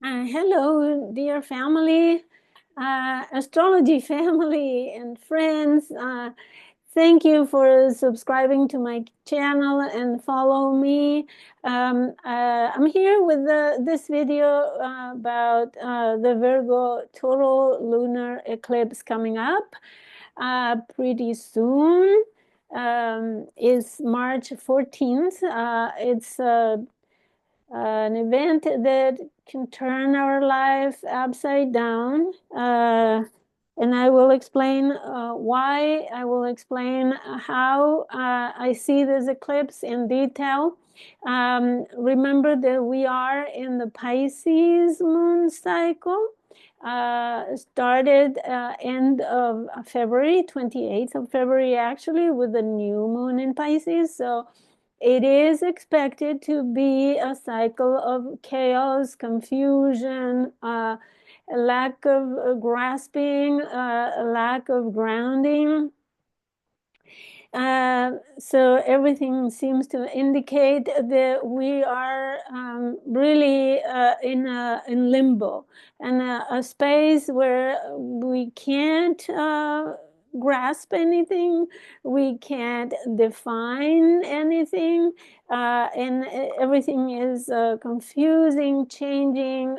Hello, dear family, astrology family, and friends. Thank you for subscribing to my channel and follow me. I'm here with this video about the Virgo total lunar eclipse coming up pretty soon. Is March 14th. It's an event that can turn our life upside down. And I will explain why. I will explain how I see this eclipse in detail. Remember that we are in the Pisces moon cycle. Started end of February, 28th of February, actually, with the new moon in Pisces. So it is expected to be a cycle of chaos, confusion, a lack of grasping, a lack of grounding. So everything seems to indicate that we are really in limbo and a space where we can't grasp anything, we can't define anything, and everything is confusing, changing.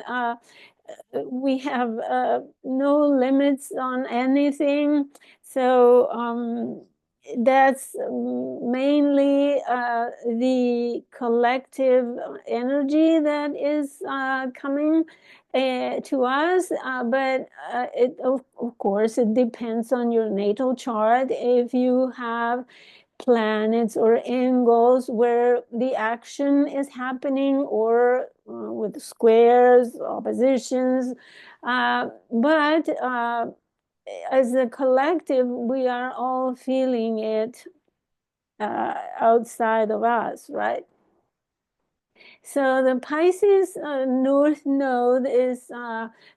We have no limits on anything. So that's mainly the collective energy that is coming to us. But of course, it depends on your natal chart. If you have planets or angles where the action is happening, or with squares, oppositions. But as a collective, we are all feeling it outside of us, right? So the Pisces North Node is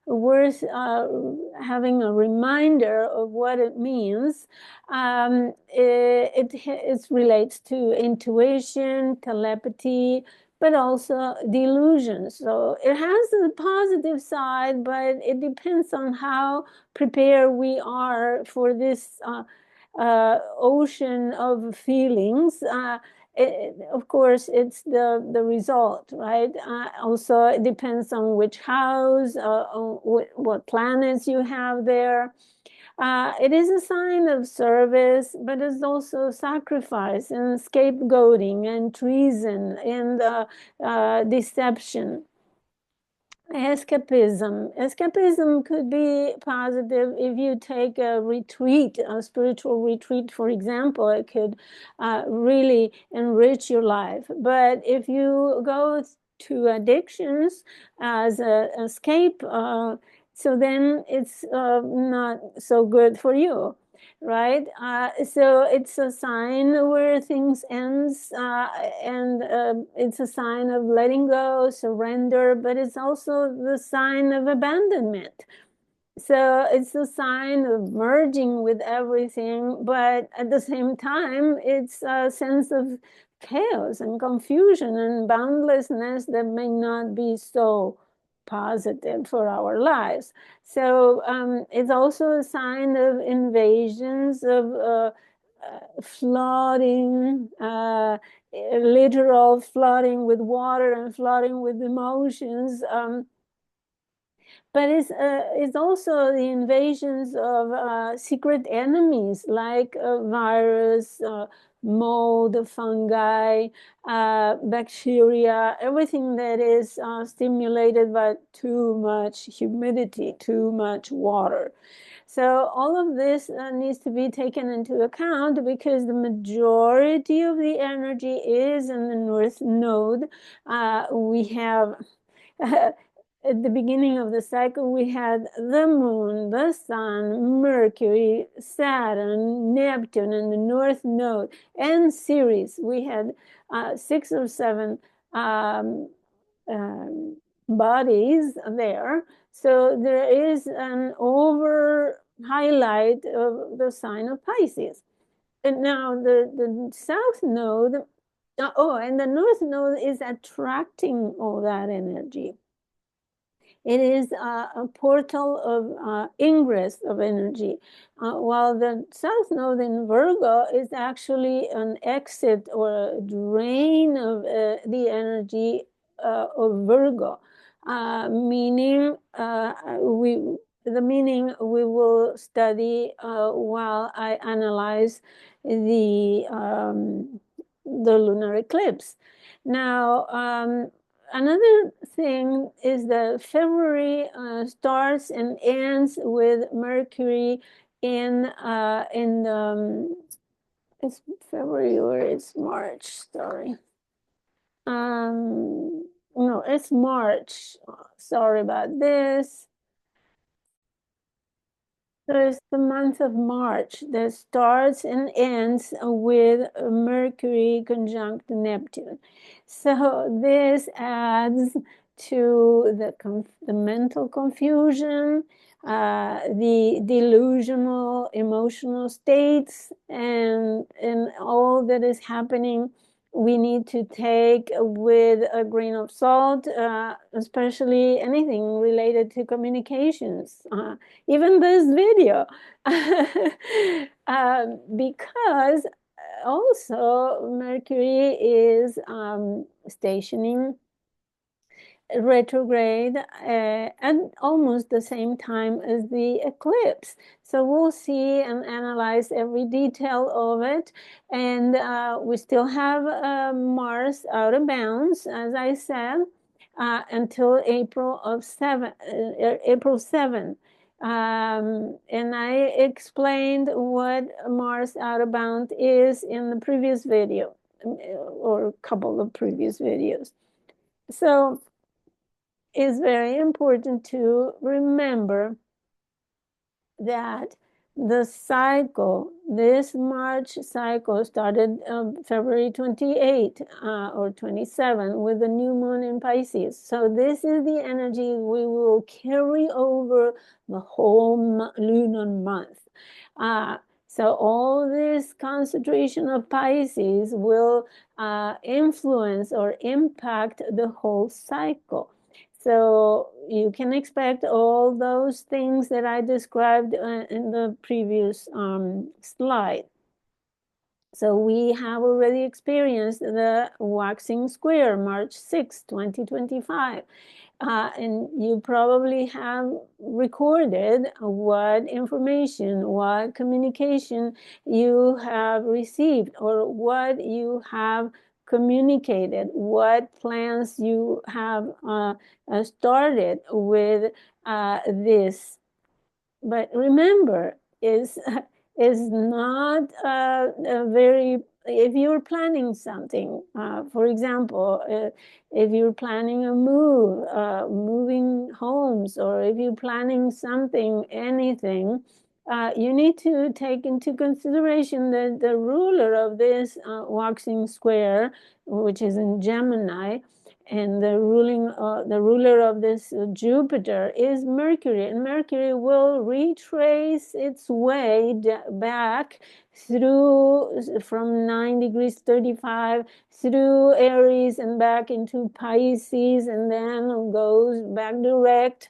worth having a reminder of what it means. It relates to intuition, telepathy, but also delusions. So it has a positive side, but it depends on how prepared we are for this ocean of feelings. Of course, it's the result, right? Also, it depends on which house, on what planets you have there. It is a sign of service, but it's also sacrifice and scapegoating and treason and deception. Escapism could be positive if you take a retreat, a spiritual retreat, for example. It could really enrich your life. But if you go to addictions as an escape, so then it's not so good for you, right? So it's a sign where things ends, and it's a sign of letting go, surrender, but it's also the sign of abandonment. So it's a sign of merging with everything, but at the same time, it's a sense of chaos and confusion and boundlessness that may not be so positive for our lives. So it's also a sign of invasions, of flooding, literal flooding with water and flooding with emotions. But it's also the invasions of secret enemies like virus, mold, fungi, bacteria, everything that is stimulated by too much humidity, too much water. So all of this needs to be taken into account because the majority of the energy is in the North Node. We have at the beginning of the cycle, we had the moon, the sun, Mercury, Saturn, Neptune, and the North Node, and Ceres. We had 6 or 7 um, um, bodies there. So there is an over highlight of the sign of Pisces. And now the South Node, and the North Node is attracting all that energy. It is a portal of ingress of energy, while the South Node in Virgo is actually an exit or a drain of the energy of Virgo, meaning the meaning we will study while I analyze the lunar eclipse. Now, another thing is that February starts and ends with Mercury in it's February or it's March. Sorry. No, it's March. Sorry about this. There's the month of March that starts and ends with Mercury conjunct Neptune. So this adds to the mental confusion, the delusional emotional states, and all that is happening. We need to take with a grain of salt, especially anything related to communications. Even this video, because also Mercury is stationing retrograde at almost the same time as the eclipse. So we'll see and analyze every detail of it. And we still have Mars out of bounds, as I said, until April 7. And I explained what Mars out of bound is in the previous video, or a couple of previous videos. So it's very important to remember that the cycle, this March cycle, started February 28 or 27 with the new moon in Pisces. So this is the energy we will carry over the whole lunar month. So all this concentration of Pisces will influence or impact the whole cycle. So you can expect all those things that I described in the previous slide. So we have already experienced the waxing square, March 6, 2025. And you probably have recorded what information, what communication you have received, or what you have communicated, what plans you have started with this. But remember, is not a very, if you're planning something, for example, if you're planning a move, moving homes, or if you're planning something, anything, you need to take into consideration that the ruler of this waxing square, which is in Gemini, and the ruler of this Jupiter is Mercury, and Mercury will retrace its way back through from 9 degrees 35 through Aries and back into Pisces, and then goes back direct.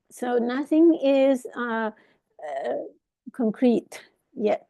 So nothing is concrete yet.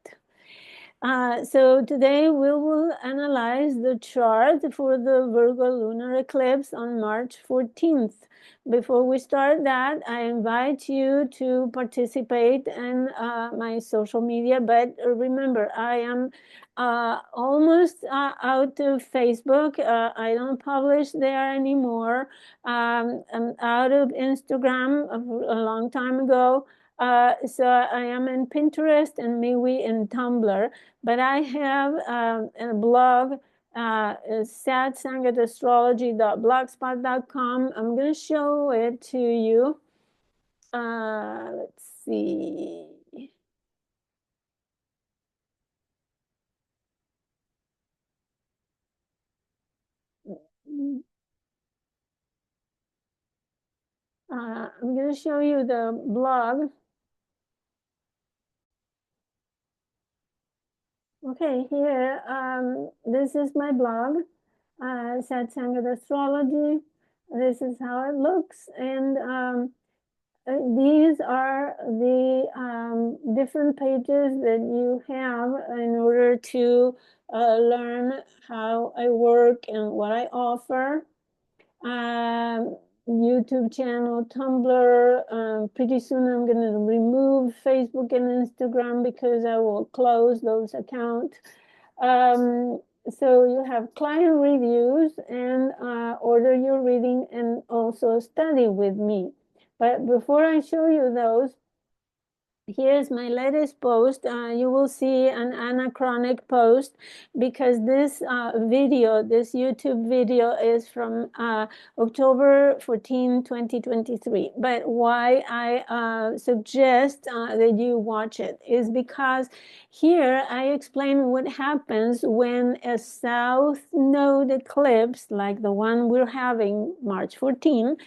So today we will analyze the chart for the Virgo lunar eclipse on March 14th. Before we start that, I invite you to participate in my social media. But remember, I am almost out of Facebook. I don't publish there anymore. I'm out of Instagram a long time ago. So I am in Pinterest and MeWe and Tumblr, but I have a blog, satsangatastrology.blogspot.com. I'm going to show it to you. Let's see. I'm going to show you the blog. Okay, here, this is my blog, Satsangata Astrology. This is how it looks. And these are the different pages that you have in order to learn how I work and what I offer. YouTube channel, Tumblr. Pretty soon I'm going to remove Facebook and Instagram because I will close those accounts. Um, so you have client reviews and order your reading and also study with me. But before I show you those, here's my latest post. You will see an anachronic post because this video, this YouTube video is from October 14, 2023. But why I suggest that you watch it is because here I explain what happens when a south node eclipse, like the one we're having March 14,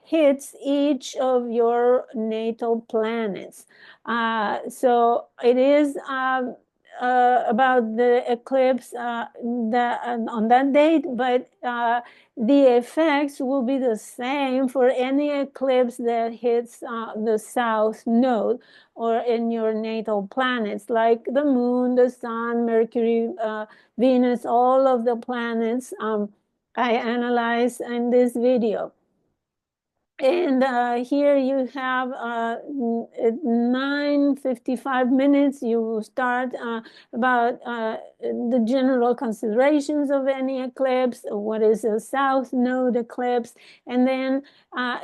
hits each of your natal planets. So it is about the eclipse on that date, but the effects will be the same for any eclipse that hits the south node or in your natal planets, like the moon, the sun, Mercury, Venus, all of the planets I analyze in this video. And here you have at 9:55 minutes, you will start about the general considerations of any eclipse, what is a south node eclipse, and then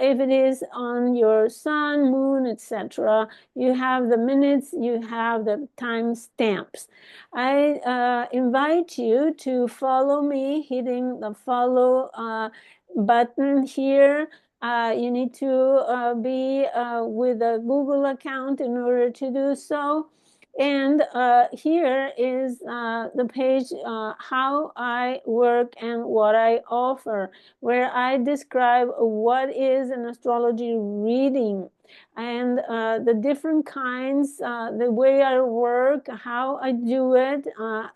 if it is on your sun, moon, etc., you have the minutes, you have the time stamps. I invite you to follow me, hitting the follow button here. You need to be with a Google account in order to do so. And here is the page, how I work and what I offer, where I describe what is an astrology reading and the different kinds, the way I work, how I do it,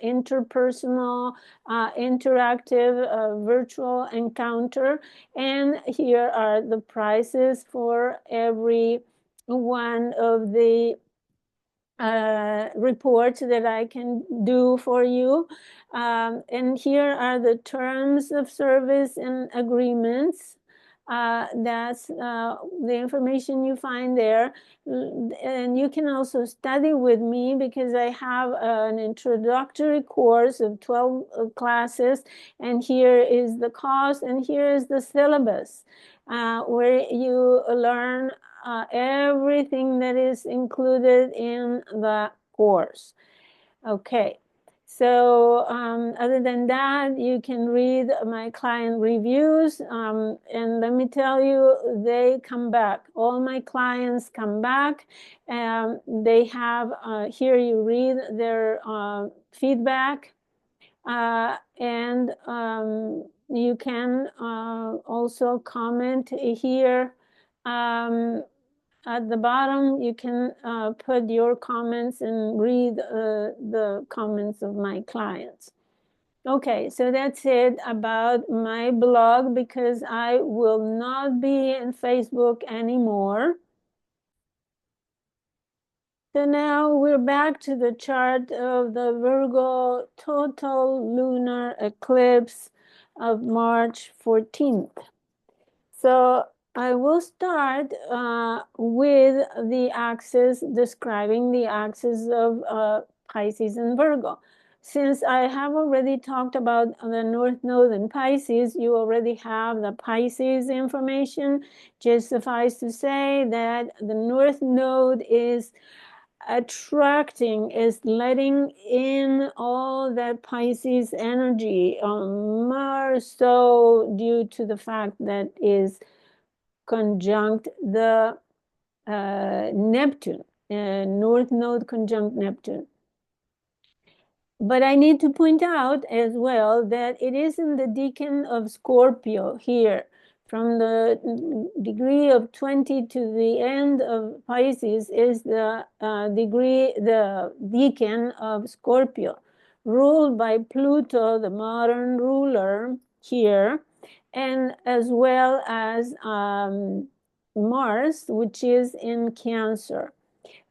interpersonal, interactive, virtual encounter. And here are the prices for every one of the reports that I can do for you. And here are the terms of service and agreements. That's the information you find there. And you can also study with me because I have an introductory course of 12 classes. And here is the cost, and here is the syllabus, where you learn everything that is included in the course. Okay, so other than that, you can read my client reviews, and let me tell you, they come back. All my clients come back. They have, here you read their feedback, and you can also comment here. At the bottom, you can put your comments and read the comments of my clients. Okay, so that's it about my blog because I will not be in Facebook anymore. So now we're back to the chart of the Virgo total lunar eclipse of March 14th. So I will start with the axis, describing the axis of Pisces and Virgo. Since I have already talked about the North Node in Pisces, you already have the Pisces information. Just suffice to say that the North Node is attracting, is letting in all that Pisces energy, more so due to the fact that is conjunct the Neptune, North Node conjunct Neptune. But I need to point out as well that it is in the decan of Scorpio here. From the degree of 20 to the end of Pisces is the degree, the decan of Scorpio, ruled by Pluto, the modern ruler here. and as well as Mars, which is in Cancer.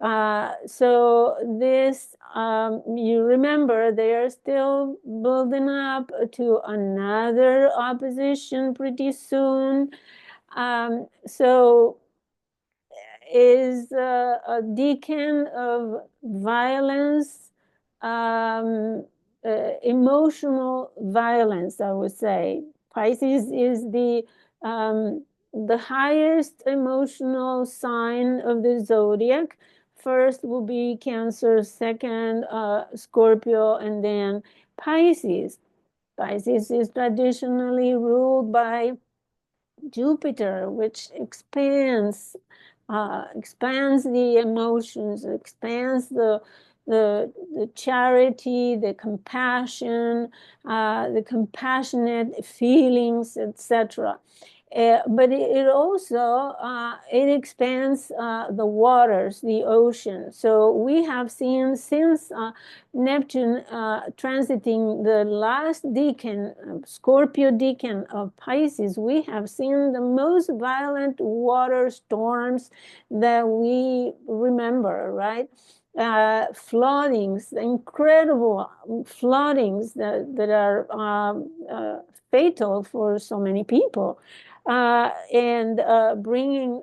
So this, you remember, they are still building up to another opposition pretty soon. So is a deacon of violence, emotional violence, I would say. Pisces is the highest emotional sign of the zodiac. First will be Cancer, second Scorpio, and then Pisces. Pisces is traditionally ruled by Jupiter, which expands the emotions, expands the charity, the compassion, the compassionate feelings, etc. But it also it expands the waters, the ocean. So we have seen since Neptune transiting the last decan, Scorpio decan of Pisces, we have seen the most violent water storms that we remember, right? Floodings, incredible floodings that are fatal for so many people. And bringing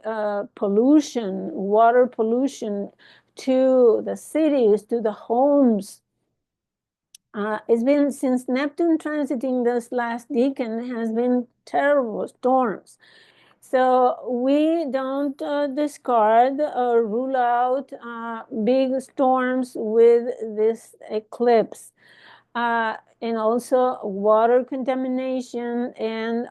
pollution, water pollution to the cities, to the homes. It's been since Neptune transiting this last decan has been terrible storms. So we don't discard or rule out big storms with this eclipse. And also water contamination and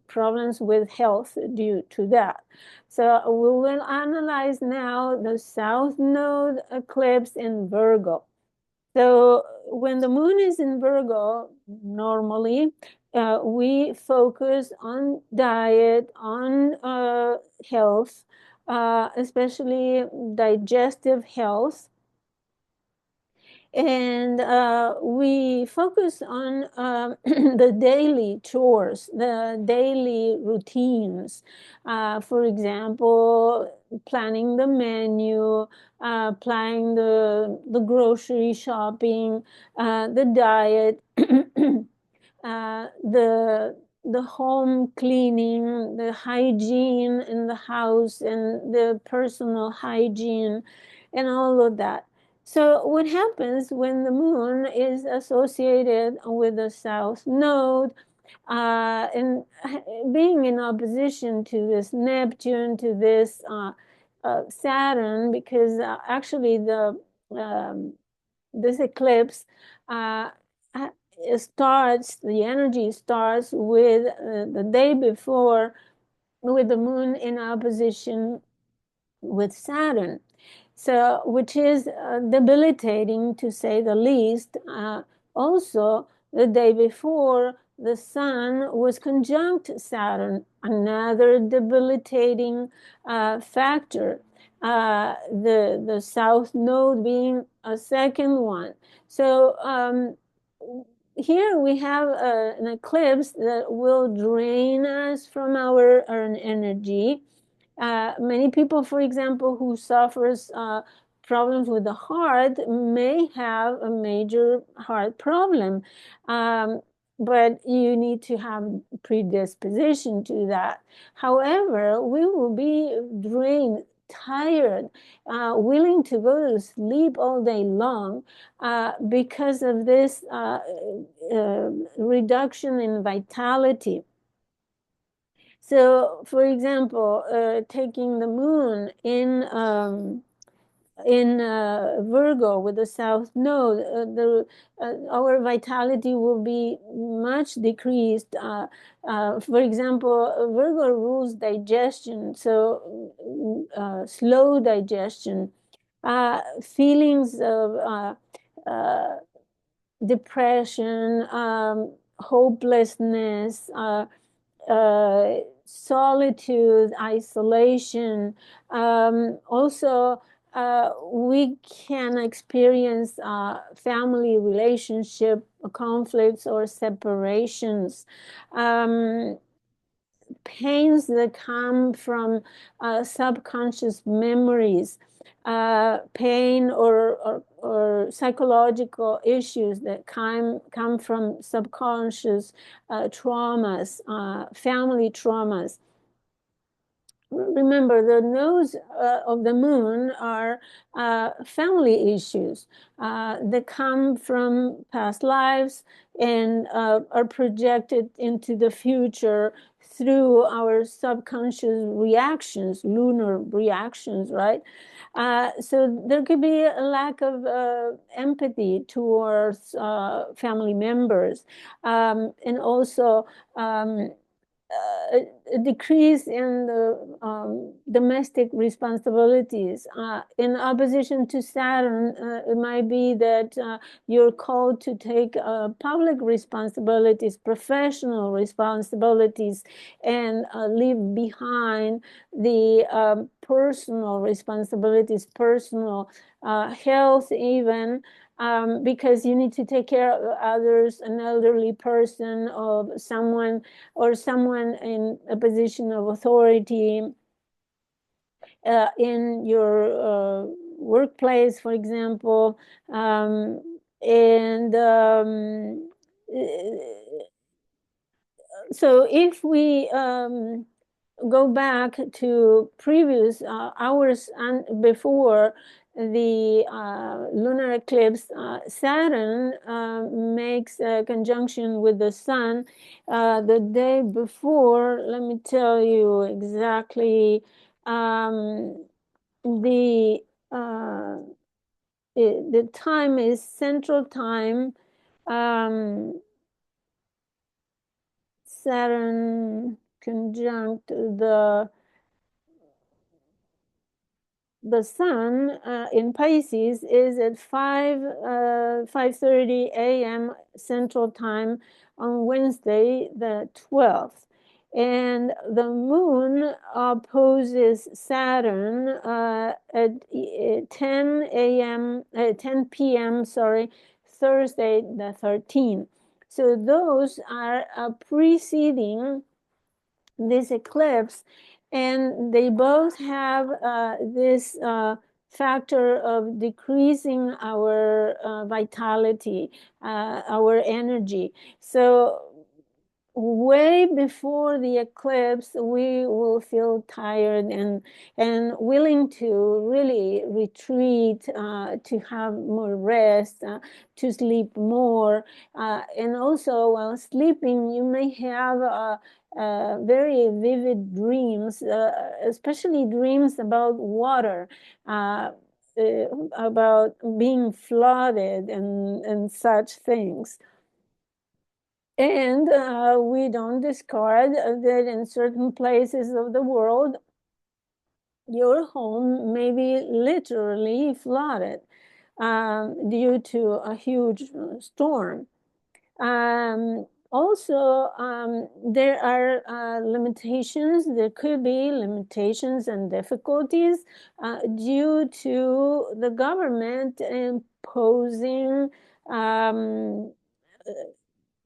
problems with health due to that. So we will analyze now the South Node eclipse in Virgo. So when the moon is in Virgo, normally we focus on diet, on health, especially digestive health. And we focus on the daily chores, the daily routines. For example, planning the menu, planning the grocery shopping, the diet, the home cleaning, the hygiene in the house, and the personal hygiene, and all of that. So what happens when the moon is associated with the south node and being in opposition to this Neptune, to this Saturn, because actually this eclipse the energy starts with the day before, with the moon in opposition with Saturn. So, which is debilitating to say the least. Also, the day before, the sun was conjunct Saturn, another debilitating factor. The south node being a second one. So here we have an eclipse that will drain us from our energy. Many people, for example, who suffers problems with the heart may have a major heart problem. But you need to have predisposition to that. However, we will be drained, tired, willing to go to sleep all day long because of this reduction in vitality. So, for example, taking the moon in Virgo with the south node, our vitality will be much decreased. For example, Virgo rules digestion, so slow digestion, feelings of depression, hopelessness, solitude, isolation, also we can experience family relationship conflicts or separations. Um, Pains that come from subconscious memories, pain or psychological issues that come from subconscious traumas, family traumas. Remember, the nodes of the moon are family issues that come from past lives and are projected into the future through our subconscious reactions, lunar reactions, right? So there could be a lack of empathy towards family members, and also a decrease in the domestic responsibilities. In opposition to Saturn, it might be that you're called to take public responsibilities, professional responsibilities, and leave behind the personal responsibilities, personal health, even. Because you need to take care of others, an elderly person, or someone in a position of authority in your workplace, for example. And So if we go back to previous hours and before the lunar eclipse, Saturn makes a conjunction with the sun the day before. Let me tell you exactly. The the time is Central Time. Saturn conjunct the sun in Pisces is at 5:30 a.m. Central Time on Wednesday, the 12th. And the moon opposes Saturn at 10 a.m. 10 p.m. sorry, Thursday the 13th. So those are preceding this eclipse, and they both have this factor of decreasing our vitality, our energy. So way before the eclipse, we will feel tired and willing to really retreat, to have more rest, to sleep more. And also, while sleeping, you may have very vivid dreams, especially dreams about water. About being flooded and such things. And we don't discard that in certain places of the world, your home may be literally flooded due to a huge storm. Also, there are limitations. There could be limitations and difficulties due to the government imposing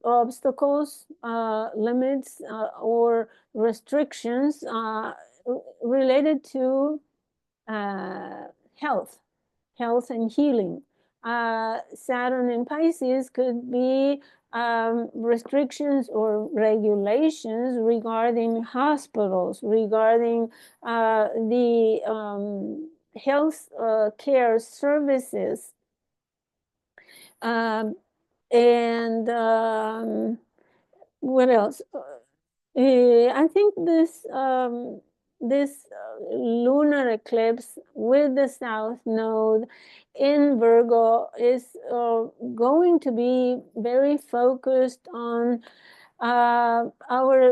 obstacles, limits, or restrictions related to uh, health, health and healing. Saturn in Pisces could be restrictions or regulations regarding hospitals, regarding the health care services. Um, and What else? I think this lunar eclipse with the South Node in Virgo is going to be very focused on our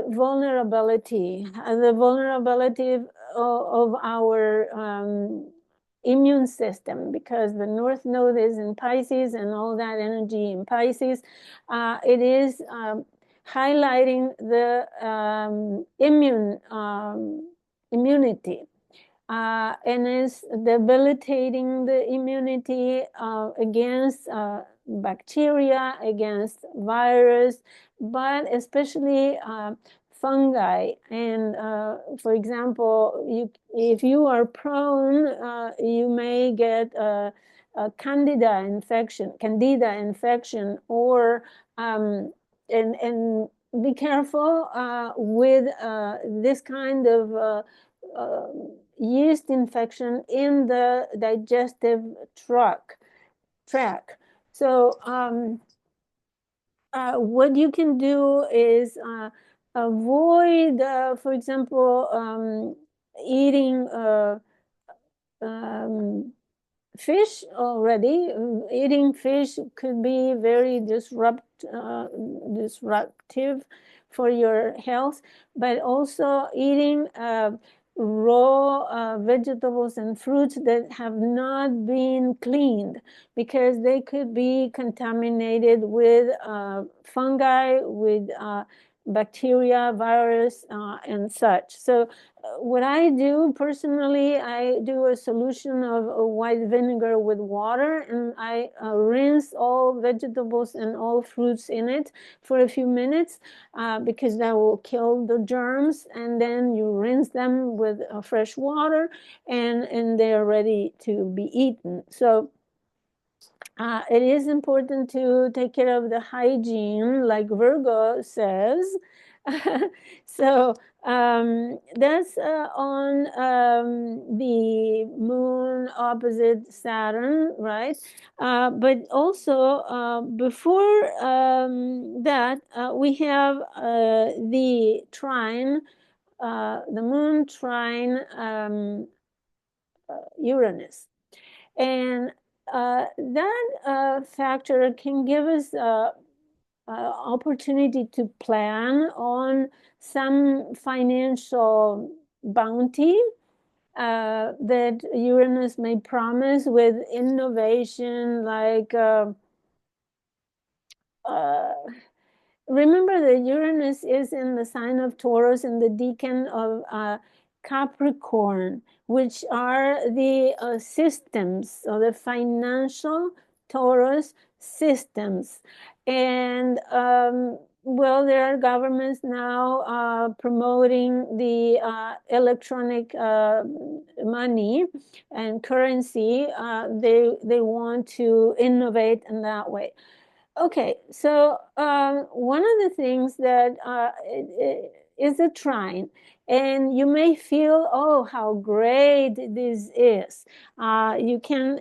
vulnerability, the vulnerability of our immune system, because the North Node is in Pisces and all that energy in Pisces. It is highlighting the immunity. and is debilitating the immunity against bacteria, against virus, but especially fungi. And for example, if you are prone, you may get a candida infection, or and be careful with this kind of uh, yeast infection in the digestive tract. So what you can do is avoid, for example, eating um, fish already. Eating fish could be very disruptive for your health, but also eating raw vegetables and fruits that have not been cleaned, because they could be contaminated with fungi, with bacteria, virus, and such. So what I do personally, I do a solution of white vinegar with water, and I rinse all vegetables and all fruits in it for a few minutes, because that will kill the germs, and then you rinse them with fresh water, and they're ready to be eaten. So it is important to take care of the hygiene, like Virgo says. So that's on the moon opposite Saturn, right? But also before that, we have the trine, the moon trine Uranus. And that factor can give us opportunity to plan on some financial bounty that Uranus may promise, with innovation, like remember that Uranus is in the sign of Taurus and the decan of Capricorn, which are the systems, or the financial Taurus systems. And well, there are governments now promoting the electronic money and currency. They want to innovate in that way. Okay, so one of the things that is a trine, and you may feel, oh, how great this is. You can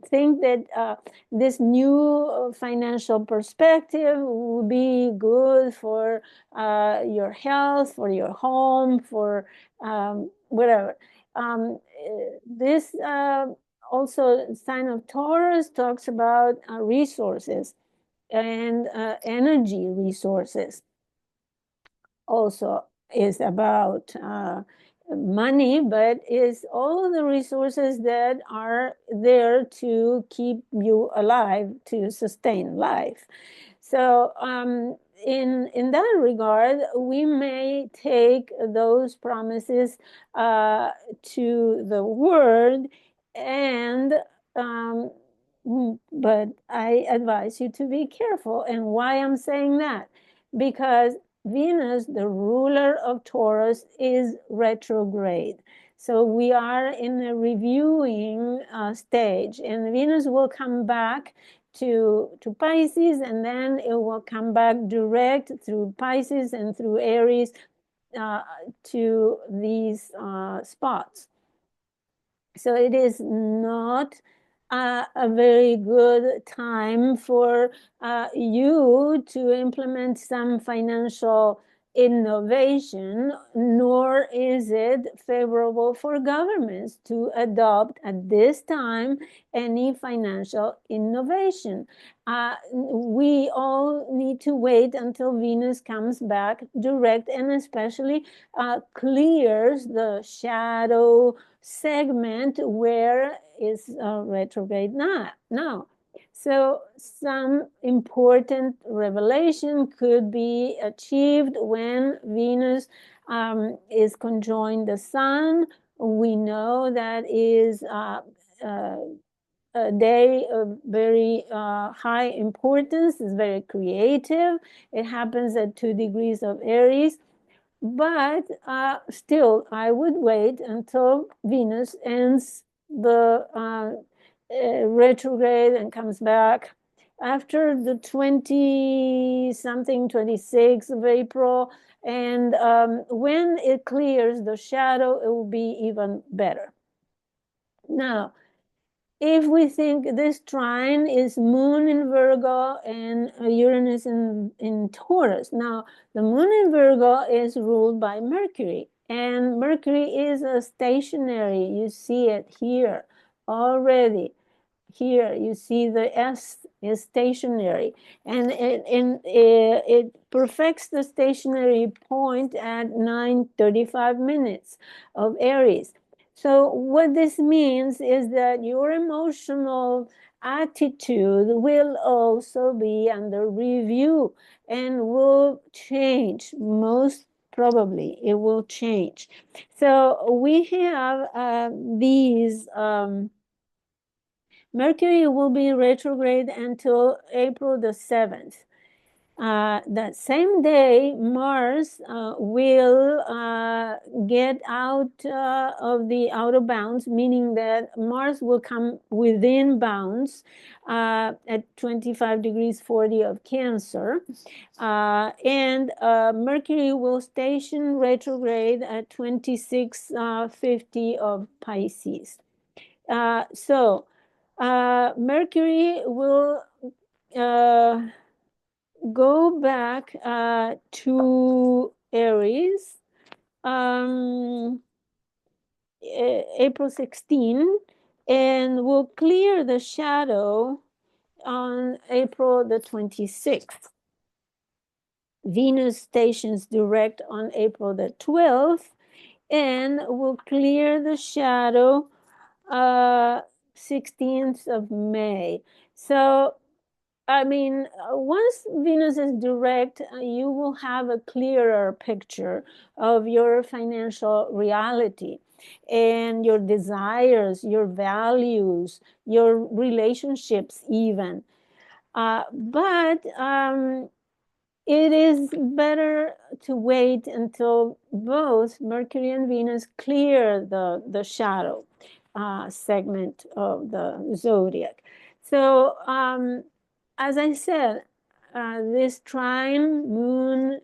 think that this new financial perspective will be good for your health, for your home, for whatever. This also, sign of Taurus talks about resources and energy resources. Also is about money, but is all the resources that are there to keep you alive, to sustain life. So in that regard, we may take those promises to the word, and but I advise you to be careful. And why I'm saying that? Because Venus, the ruler of Taurus, is retrograde. So we are in a reviewing stage, and Venus will come back to Pisces, and then it will come back direct through Pisces and through Aries to these spots. So it is not a very good time for you to implement some financial innovation, nor is it favorable for governments to adopt at this time any financial innovation. We all need to wait until Venus comes back direct, and especially clears the shadow segment where is retrograde now. So some important revelation could be achieved when Venus is conjoined the Sun We know that is a day of very high importance. It's very creative. It happens at 2 degrees of Aries. But still, I would wait until Venus ends the retrograde and comes back after the 20 something, 26th of April. And when it clears the shadow, it will be even better. Now, if we think this trine is Moon in Virgo and Uranus in Taurus. Now, the Moon in Virgo is ruled by Mercury, and Mercury is a stationary. You see it here already. Here you see the S is stationary, and it perfects the stationary point at 9:35 minutes of Aries. So what this means is that your emotional attitude will also be under review and will change. Most probably it will change. So we have these Mercury will be retrograde until April the 7th. That same day, Mars will get out of the outer bounds, meaning that Mars will come within bounds at 25 degrees 40 of Cancer. And Mercury will station retrograde at 2650 of Pisces. So Mercury will go back to Aries April 16 and will clear the shadow on April the 26th. Venus stations direct on April the 12th and will clear the shadow 16th of May. So, I mean, once Venus is direct, you will have a clearer picture of your financial reality and your desires, your values, your relationships even. But it is better to wait until both Mercury and Venus clear the shadow segment of the zodiac. So, as I said, this trine Moon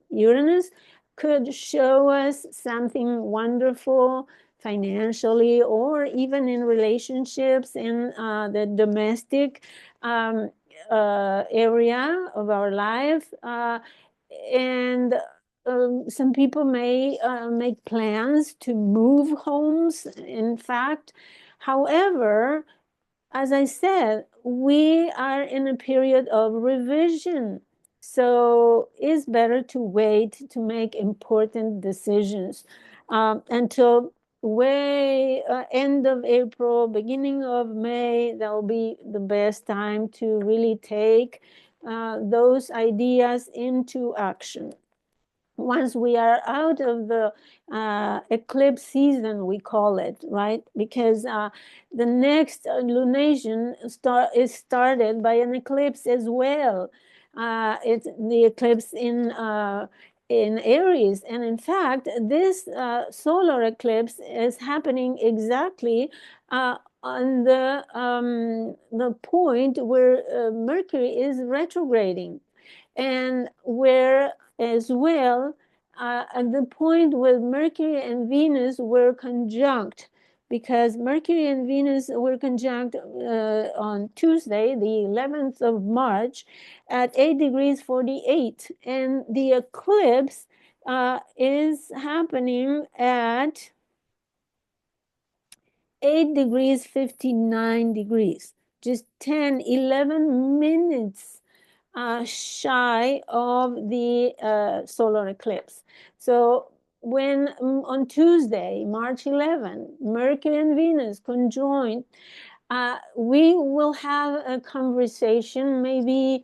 Uranus could show us something wonderful financially or even in relationships in the domestic area of our life. And some people may make plans to move homes, in fact. However, as I said, we are in a period of revision. So it's better to wait to make important decisions until way end of April, beginning of May. That will be the best time to really take those ideas into action. Once we are out of the eclipse season, we call it, right? Because the next lunation is started by an eclipse as well. It's the eclipse in Aries, and in fact, this solar eclipse is happening exactly on the point where Mercury is retrograding, and where as well at the point where Mercury and Venus were conjunct, because Mercury and Venus were conjunct on Tuesday, the 11th of March, at 8 degrees 48, and the eclipse is happening at 8 degrees 59 degrees, just 10, 11 minutes shy of the solar eclipse. So when on Tuesday, March 11, Mercury and Venus conjoined, we will have a conversation, maybe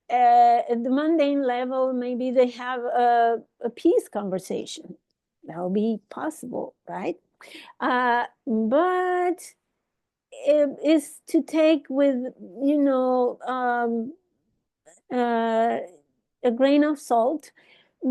at the mundane level, maybe they have a peace conversation. That will be possible, right? But it is to take with, uh, a grain of salt,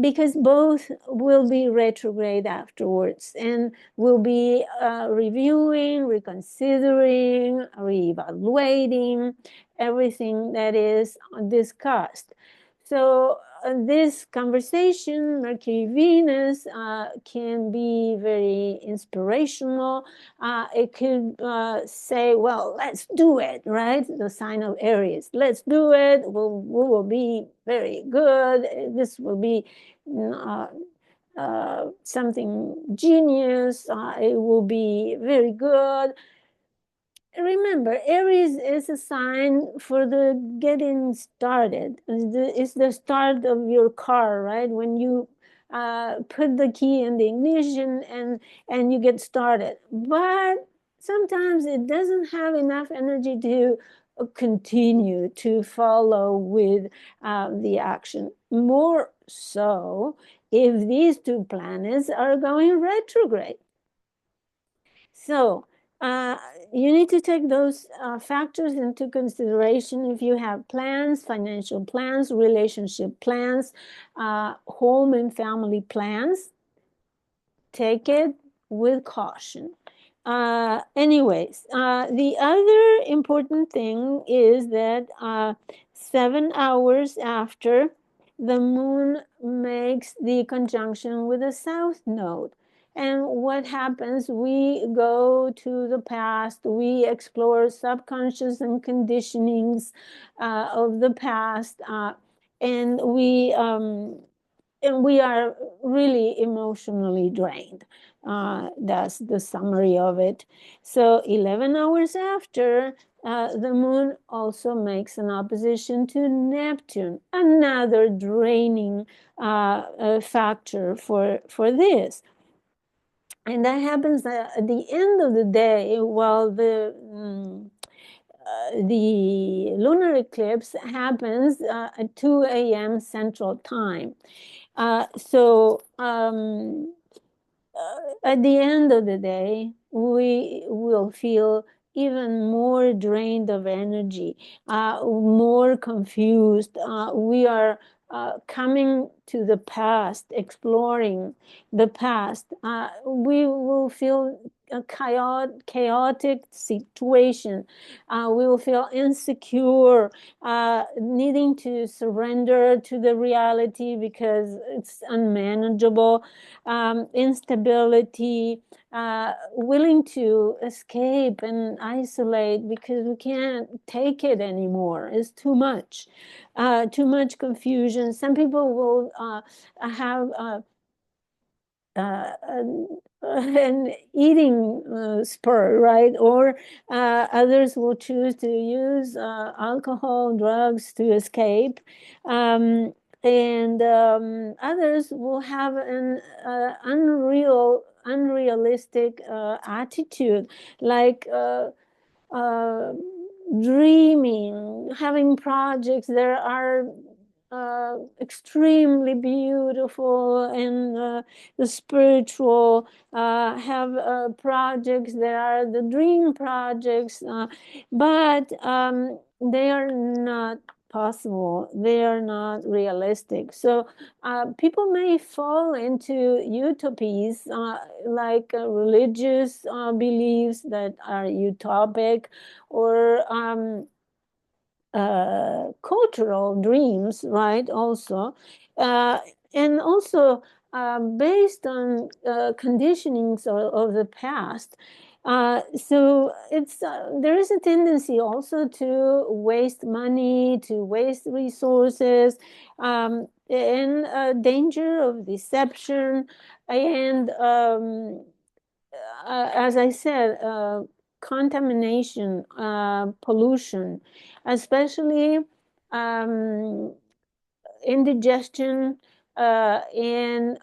because both will be retrograde afterwards and will be reviewing, reconsidering, reevaluating everything that is discussed. So this conversation, Mercury Venus, can be very inspirational. It could say, well, let's do it, right? The sign of Aries. Let's do it. We will be very good. This will be uh, something genius. It will be very good. Remember, Aries is a sign for the getting started. It's the start of your car, right? When you put the key in the ignition and you get started. But sometimes it doesn't have enough energy to continue to follow with the action. More so if these two planets are going retrograde. So uh, you need to take those factors into consideration if you have plans, financial plans, relationship plans, home and family plans. Take it with caution. Anyways, the other important thing is that 7 hours after the moon makes the conjunction with the south node. And what happens? We go to the past, we explore subconscious and conditionings of the past, and we are really emotionally drained. That's the summary of it. So 11 hours after, the moon also makes an opposition to Neptune, another draining factor for this. And that happens at the end of the day, while the lunar eclipse happens at 2 a.m. Central Time. At the end of the day, we will feel even more drained of energy, more confused. We are coming to the past, exploring the past. We will feel a chaotic situation. We will feel insecure, needing to surrender to the reality because it's unmanageable, instability, willing to escape and isolate because we can't take it anymore. It's too much confusion. Some people will have an eating spur, right? Or others will choose to use alcohol, drugs to escape. And others will have an unrealistic attitude, like dreaming, having projects that are extremely beautiful and the spiritual, have projects that are the dream projects, but they are not possible. They are not realistic. So people may fall into utopies, like religious beliefs that are utopic, or cultural dreams, right? Also, and also based on conditionings of the past. So there is a tendency also to waste money, to waste resources, and danger of deception, and as I said, contamination, pollution, especially indigestion and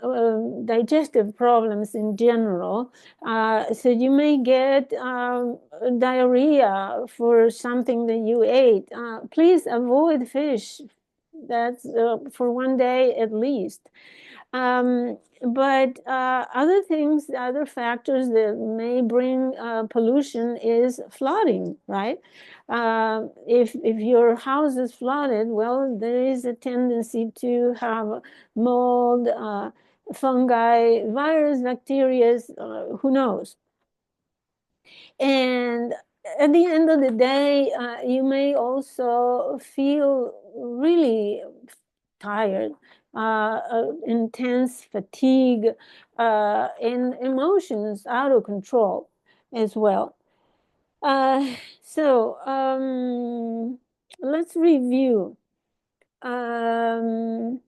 digestive problems in general. So you may get diarrhea for something that you ate. Please avoid fish. That's for one day at least. But other things, other factors that may bring pollution is flooding, right? If your house is flooded, well, there is a tendency to have mold, fungi, virus, bacteria, who knows? And at the end of the day, you may also feel really tired, intense fatigue, and emotions out of control as well. Uh, so let's review. Um,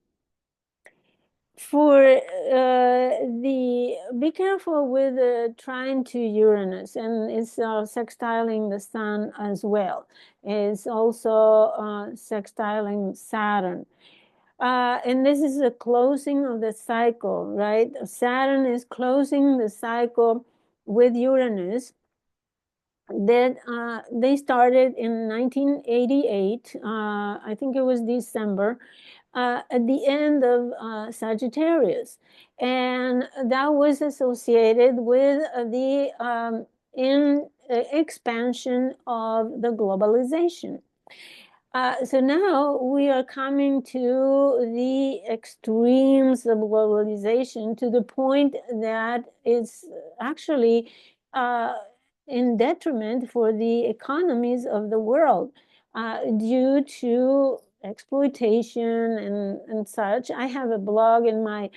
for the be careful with trying to Uranus, and it's sextiling the sun as well. It's also sextiling Saturn. And this is a closing of the cycle, right? Saturn is closing the cycle with Uranus that they started in 1988. I think it was December, at the end of Sagittarius. And that was associated with the expansion of the globalization. So now we are coming to the extremes of globalization, to the point that it's actually uh, in detriment for the economies of the world, due to exploitation and such. I have a blog a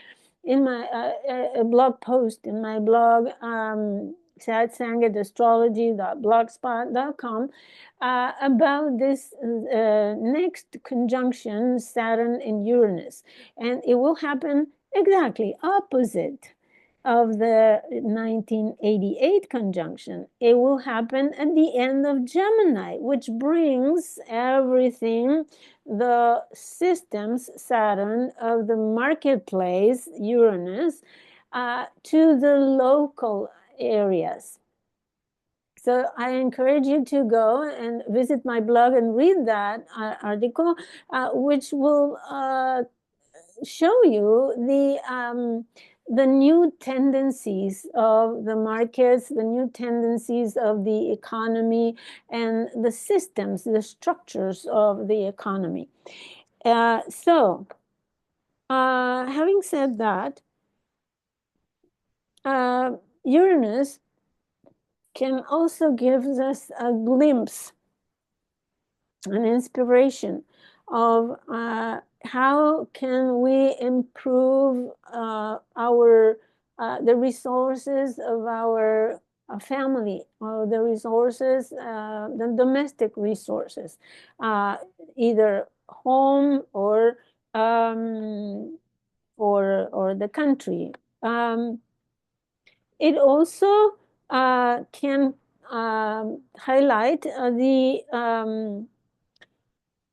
blog post in my blog, sadsangatastrology.blogspot.com, about this next conjunction, Saturn and Uranus. And it will happen exactly opposite of the 1988 conjunction. It will happen at the end of Gemini, which brings everything, the systems, Saturn, of the marketplace, Uranus, to the local areas. So I encourage you to go and visit my blog and read that article, which will show you the new tendencies of the markets, the new tendencies of the economy, and the systems, the structures of the economy. Having said that, Uranus can also give us a glimpse, an inspiration of how can we improve our the resources of our family, or the resources, the domestic resources, either home um, or the country. It also can highlight the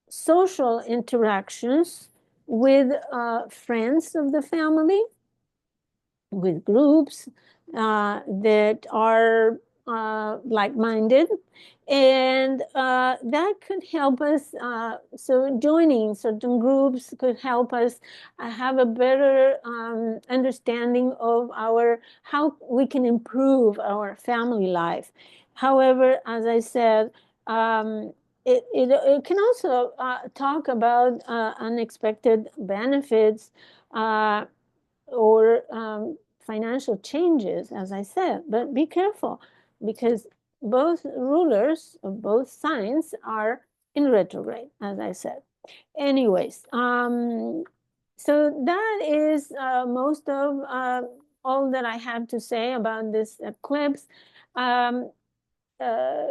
social interactions with friends of the family, with groups that are like-minded, and that could help us. So joining certain groups could help us have a better understanding of how we can improve our family life. However, as I said, it can also talk about unexpected benefits, or financial changes, as I said. But be careful, because both rulers of both signs are in retrograde, as I said. Anyways, so that is most of all that I have to say about this eclipse. Um, uh,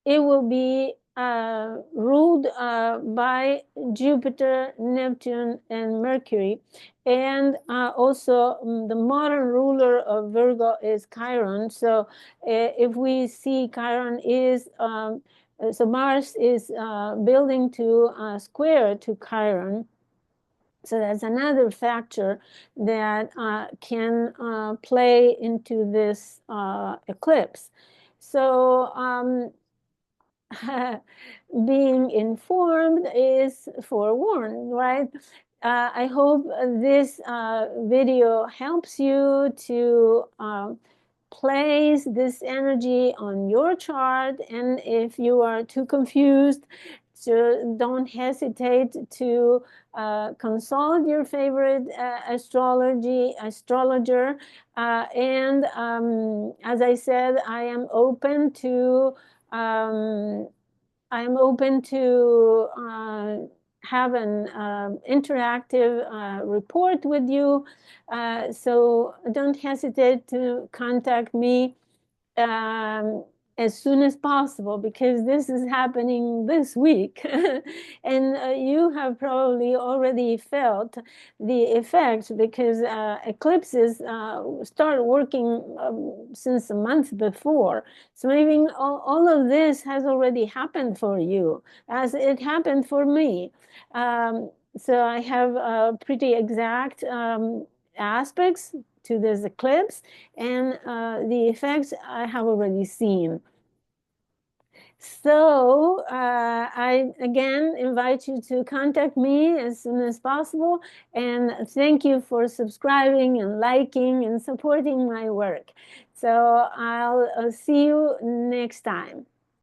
it will be ruled by Jupiter, Neptune, and Mercury. And also the modern ruler of Virgo is Chiron. So if we see Chiron is, so Mars is building to square to Chiron. So that's another factor that can play into this eclipse. So being informed is forewarned, right? I hope this video helps you to place this energy on your chart. And if you are too confused, so don't hesitate to consult your favorite astrologer. And as I said, I am open to have an interactive report with you. So don't hesitate to contact me um, as soon as possible, because this is happening this week. And you have probably already felt the effects, because eclipses start working since a month before. So maybe all of this has already happened for you, as it happened for me. So I have pretty exact aspects to this eclipse, and the effects I have already seen. So I again invite you to contact me as soon as possible, and thank you for subscribing and liking and supporting my work. So I'll see you next time.